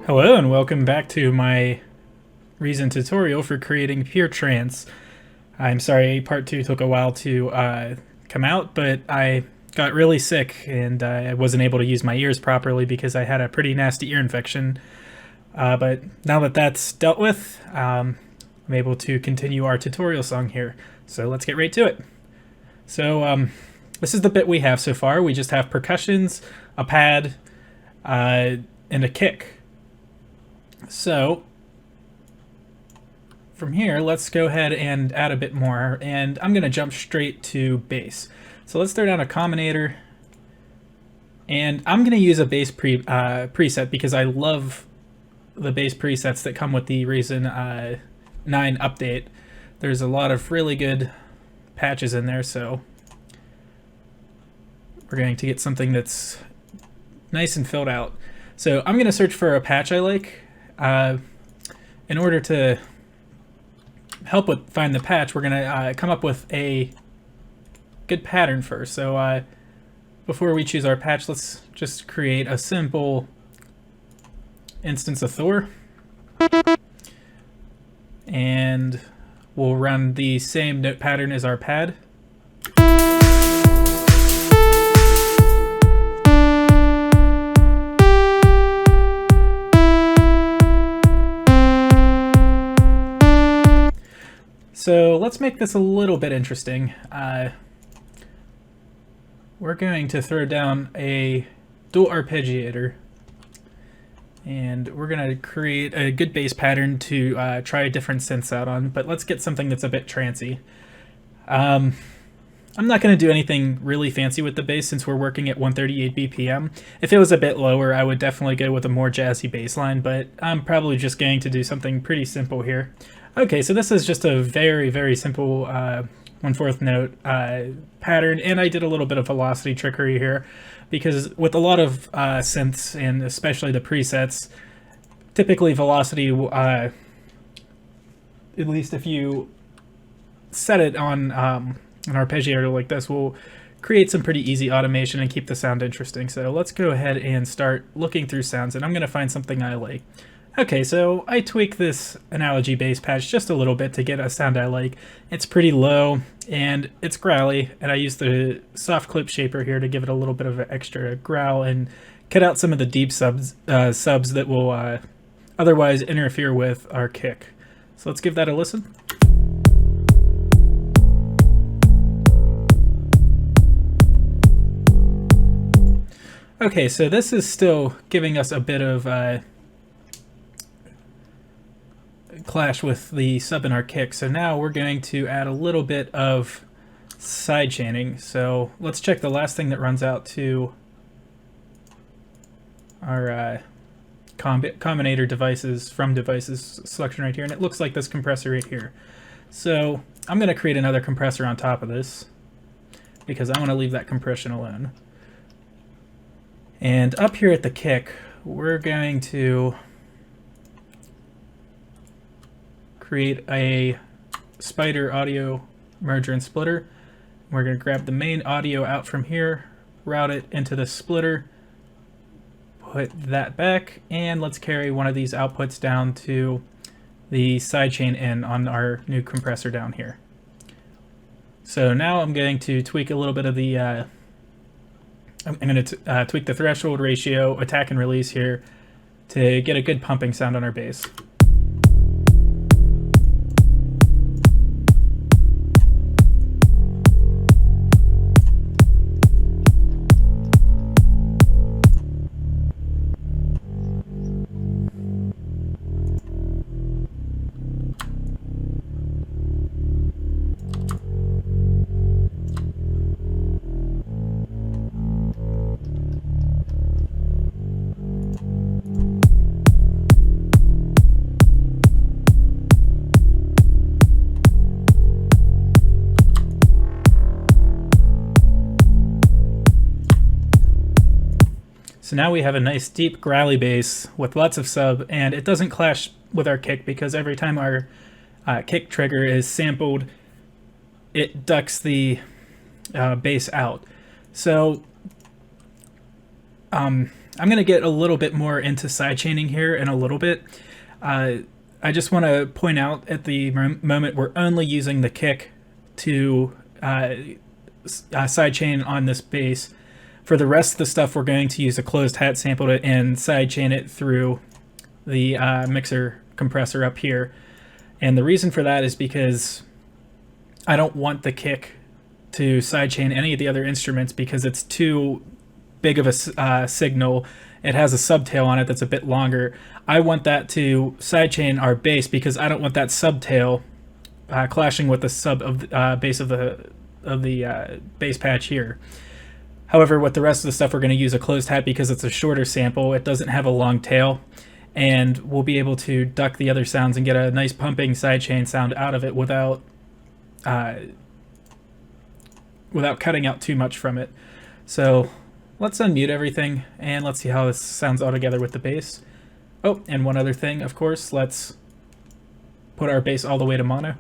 Hello and welcome back to my Reason tutorial for creating pure trance. I'm sorry part 2 took a while to come out, but I got really sick and I wasn't able to use my ears properly because I had a pretty nasty ear infection. But now that that's dealt with, I'm able to continue our tutorial song here. So let's get right to it. So this is the bit we have so far. We just have percussions, a pad, and a kick. So from here, let's go ahead and add a bit more, and I'm going to jump straight to bass. So let's throw down a combinator, and I'm going to use a bass preset because I love the bass presets that come with the Reason 9 update. There's a lot of really good patches in there, so we're going to get something that's nice and filled out. So I'm going to search for a patch I like. In order to help with find the patch, we're going to come up with a good pattern first. So before we choose our patch, let's just create a simple instance of Thor. And we'll run the same note pattern as our pad. So let's make this a little bit interesting. We're going to throw down a dual arpeggiator, and we're going to create a good bass pattern to try a different synths out on, but let's get something that's a bit trancey. I'm not going to do anything really fancy with the bass since we're working at 138 BPM. If it was a bit lower, I would definitely go with a more jazzy bass line, but I'm probably just going to do something pretty simple here. Okay, so this is just a very, very simple 1/4 note pattern, and I did a little bit of velocity trickery here, because with a lot of synths, and especially the presets, typically velocity, at least if you set it on an arpeggiator like this, will create some pretty easy automation and keep the sound interesting. So let's go ahead and start looking through sounds, and I'm going to find something I like. Okay, so I tweak this analogy bass patch just a little bit to get a sound I like. It's pretty low and it's growly, and I use the soft clip shaper here to give it a little bit of an extra growl and cut out some of the deep subs that will otherwise interfere with our kick. So let's give that a listen. Okay, so this is still giving us a bit of clash with the sub in our kick. So now we're going to add a little bit of side chaining. So let's check the last thing that runs out to our combinator devices from devices selection right here, and it looks like this compressor right here. So I'm going to create another compressor on top of this because I want to leave that compression alone. And up here at the kick, we're going to create a spider audio merger and splitter. We're going to grab the main audio out from here, route it into the splitter, put that back, and let's carry one of these outputs down to the sidechain in on our new compressor down here. So now I'm going to tweak a little bit of the I'm going to tweak the threshold ratio, attack and release here to get a good pumping sound on our bass. So now we have a nice deep growly bass with lots of sub, and it doesn't clash with our kick because every time our kick trigger is sampled, it ducks the bass out. So I'm going to get a little bit more into sidechaining here in a little bit. I just want to point out at the moment we're only using the kick to sidechain on this bass. For the rest of the stuff, we're going to use a closed hat sample and sidechain it through the mixer compressor up here. And the reason for that is because I don't want the kick to sidechain any of the other instruments because it's too big of a signal. It has a subtail on it that's a bit longer. I want that to sidechain our bass because I don't want that subtail clashing with the sub of bass of the bass patch here. However, with the rest of the stuff, we're going to use a closed hat because it's a shorter sample. It doesn't have a long tail, and we'll be able to duck the other sounds and get a nice pumping sidechain sound out of it without cutting out too much from it. So let's unmute everything and let's see how this sounds all together with the bass. Oh, and one other thing, of course, let's put our bass all the way to mono.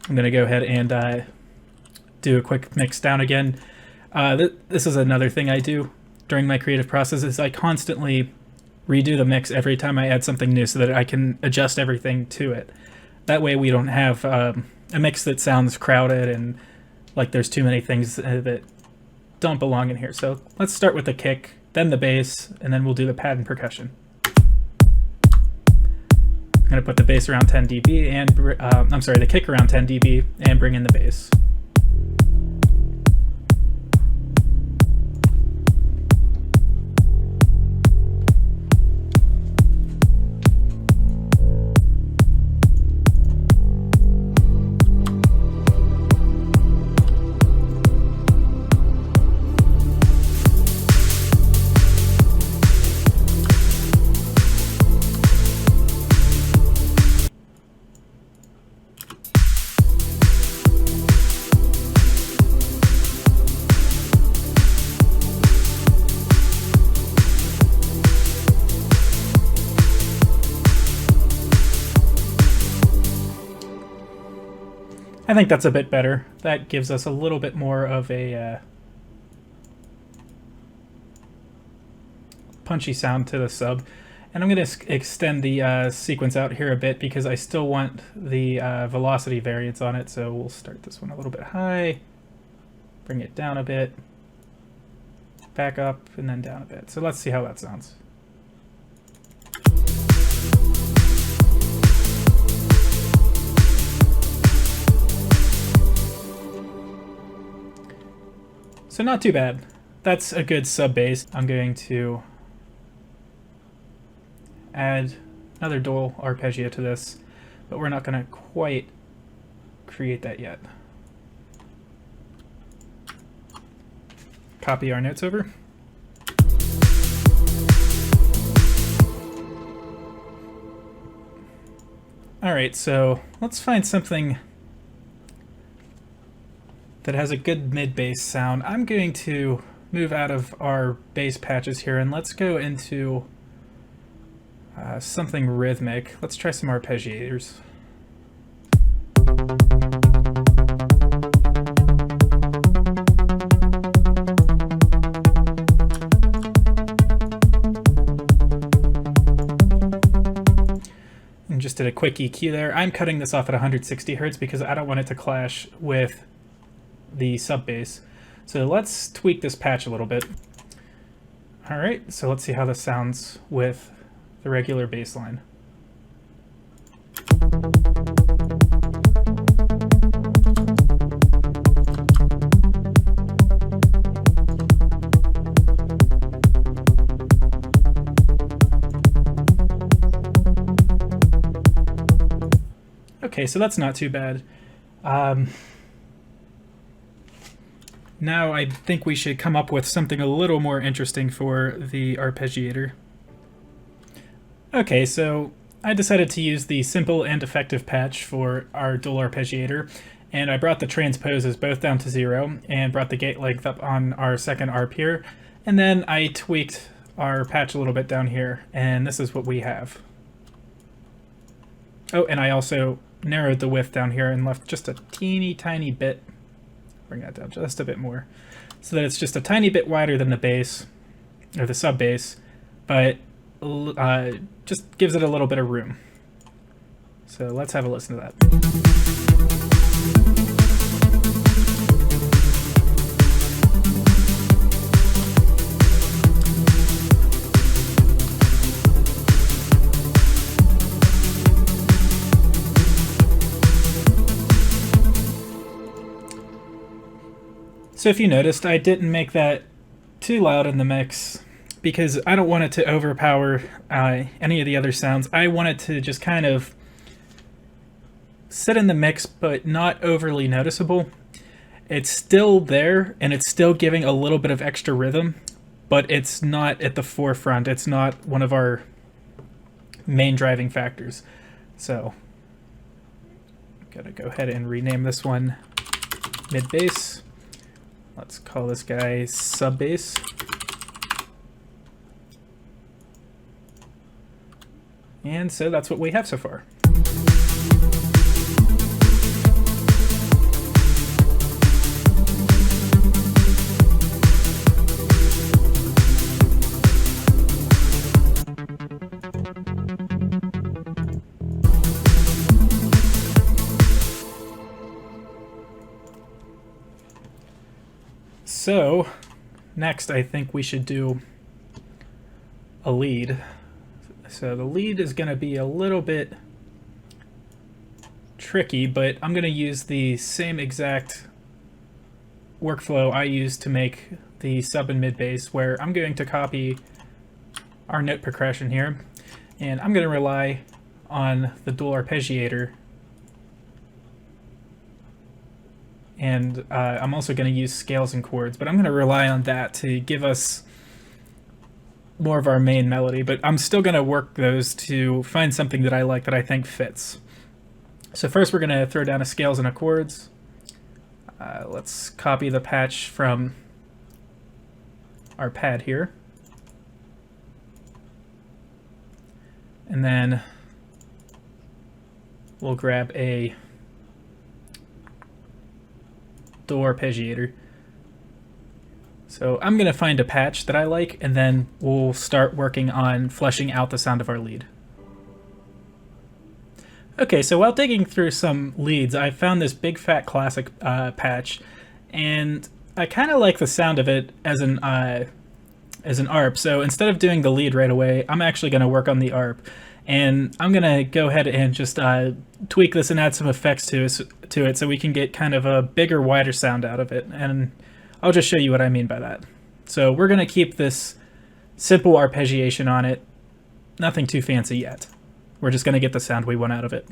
I'm going to go ahead and do a quick mix down again. This is another thing I do during my creative process is I constantly redo the mix every time I add something new so that I can adjust everything to it. That way we don't have a mix that sounds crowded and like there's too many things that don't belong in here. So let's start with the kick, then the bass, and then we'll do the pad and percussion. I'm going to put the bass around 10 dB and the kick around 10 dB and bring in the bass. I think that's a bit better. That gives us a little bit more of a punchy sound to the sub. And I'm going to extend the sequence out here a bit because I still want the velocity variance on it. So we'll start this one a little bit high, bring it down a bit, back up, and then down a bit. So let's see how that sounds. So not too bad. That's a good sub bass. I'm going to add another dual arpeggio to this, but we're not going to quite create that yet. Copy our notes over. All right, so let's find something that has a good mid-bass sound. I'm going to move out of our bass patches here and let's go into something rhythmic. Let's try some arpeggiators. And just did a quick EQ there. I'm cutting this off at 160 Hertz because I don't want it to clash with the sub bass. So let's tweak this patch a little bit. All right, so let's see how this sounds with the regular bass line. Okay, so that's not too bad. Now I think we should come up with something a little more interesting for the arpeggiator. Okay, so I decided to use the simple and effective patch for our dual arpeggiator, and I brought the transposes both down to 0 and brought the gate length up on our second arp here, and then I tweaked our patch a little bit down here, and this is what we have. Oh, and I also narrowed the width down here and left just a teeny tiny bit. Bring that down just a bit more, so that it's just a tiny bit wider than the bass, or the sub bass, but just gives it a little bit of room. So let's have a listen to that. So if you noticed, I didn't make that too loud in the mix because I don't want it to overpower any of the other sounds. I want it to just kind of sit in the mix, but not overly noticeable. It's still there, and it's still giving a little bit of extra rhythm, but it's not at the forefront. It's not one of our main driving factors. So I'm gonna go ahead and rename this one mid bass. Let's call this guy sub bass. And so that's what we have so far. So, next I think we should do a lead. So the lead is going to be a little bit tricky, but I'm going to use the same exact workflow I used to make the sub and mid bass, where I'm going to copy our note progression here, and I'm going to rely on the dual arpeggiator. And I'm also going to use scales and chords, but I'm going to rely on that to give us more of our main melody, but I'm still going to work those to find something that I like that I think fits. So first we're going to throw down a scales and a chords. Let's copy the patch from our pad here. And then we'll grab a dual arpeggiator. So I'm going to find a patch that I like, and then we'll start working on fleshing out the sound of our lead. Okay, so while digging through some leads, I found this Big Fat Classic patch, and I kind of like the sound of it as an arp. So instead of doing the lead right away, I'm actually going to work on the arp. And I'm going to go ahead and just tweak this and add some effects to it so we can get kind of a bigger, wider sound out of it. And I'll just show you what I mean by that. So we're going to keep this simple arpeggiation on it. Nothing too fancy yet. We're just going to get the sound we want out of it.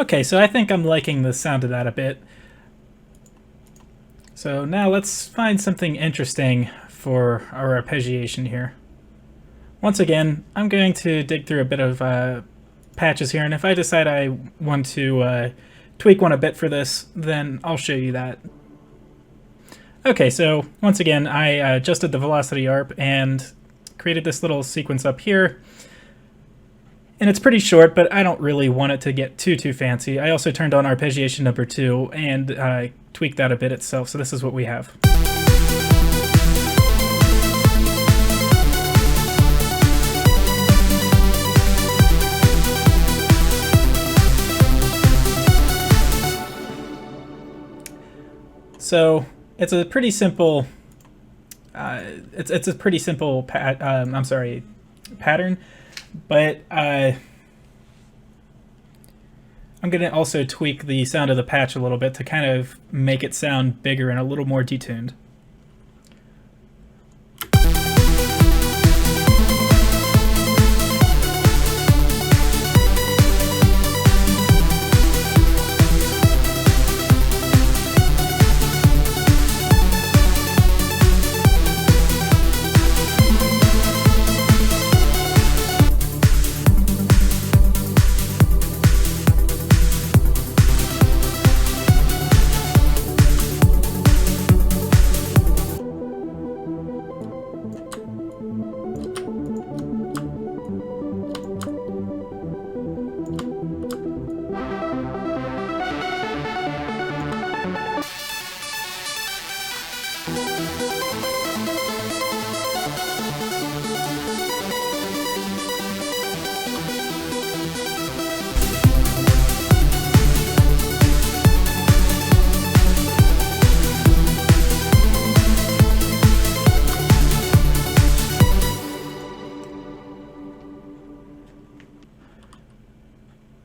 Okay, so I think I'm liking the sound of that a bit. So now let's find something interesting for our arpeggiation here. Once again, I'm going to dig through a bit of patches here, and if I decide I want to tweak one a bit for this, then I'll show you that. Okay, so once again, I adjusted the velocity arp and created this little sequence up here. And it's pretty short, but I don't really want it to get too fancy. I also turned on arpeggiation number 2 and tweaked that a bit itself, so this is what we have. So it's a pretty simple. It's a pretty simple pattern, but I'm going to also tweak the sound of the patch a little bit to kind of make it sound bigger and a little more detuned.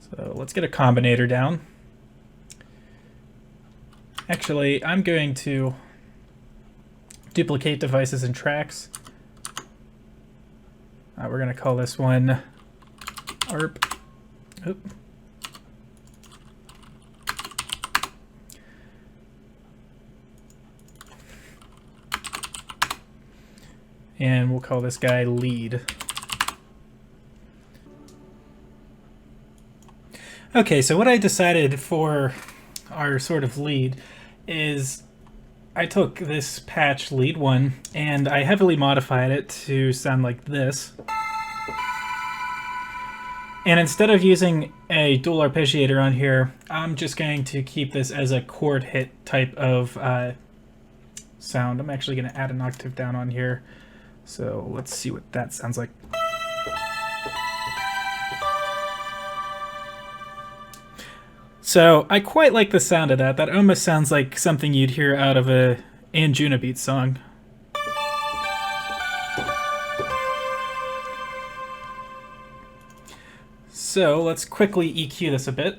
So let's get a combinator down. Actually, I'm going to duplicate devices and tracks. We're going to call this one arp. Oop. And we'll call this guy lead. Okay, so what I decided for our sort of lead is I took this patch lead 1 and I heavily modified it to sound like this. And instead of using a dual arpeggiator on here, I'm just going to keep this as a chord hit type of sound. I'm actually going to add an octave down on here. So let's see what that sounds like. So I quite like the sound of that. That almost sounds like something you'd hear out of a Anjunabeat song. So let's quickly EQ this a bit.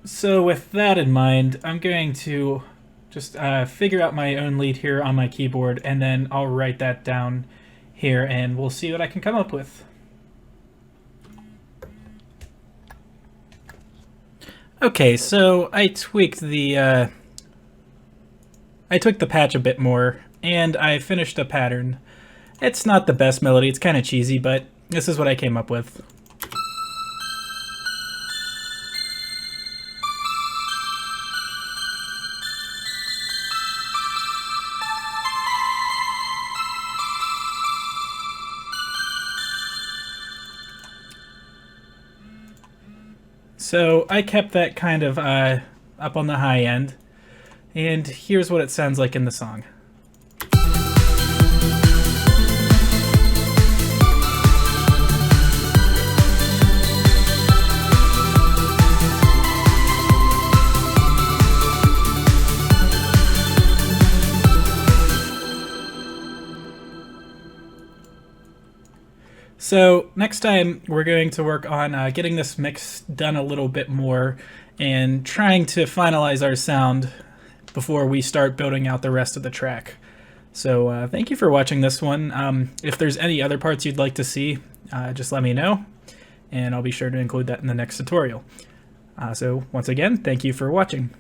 So with that in mind, I'm going to just figure out my own lead here on my keyboard, and then I'll write that down here, and we'll see what I can come up with. Okay, so I tweaked the patch a bit more, and I finished a pattern. It's not the best melody, it's kind of cheesy, but this is what I came up with. So I kept that kind of up on the high end, and here's what it sounds like in the song. So next time we're going to work on getting this mix done a little bit more and trying to finalize our sound before we start building out the rest of the track. So thank you for watching this one. If there's any other parts you'd like to see, just let me know, and I'll be sure to include that in the next tutorial. So once again, thank you for watching.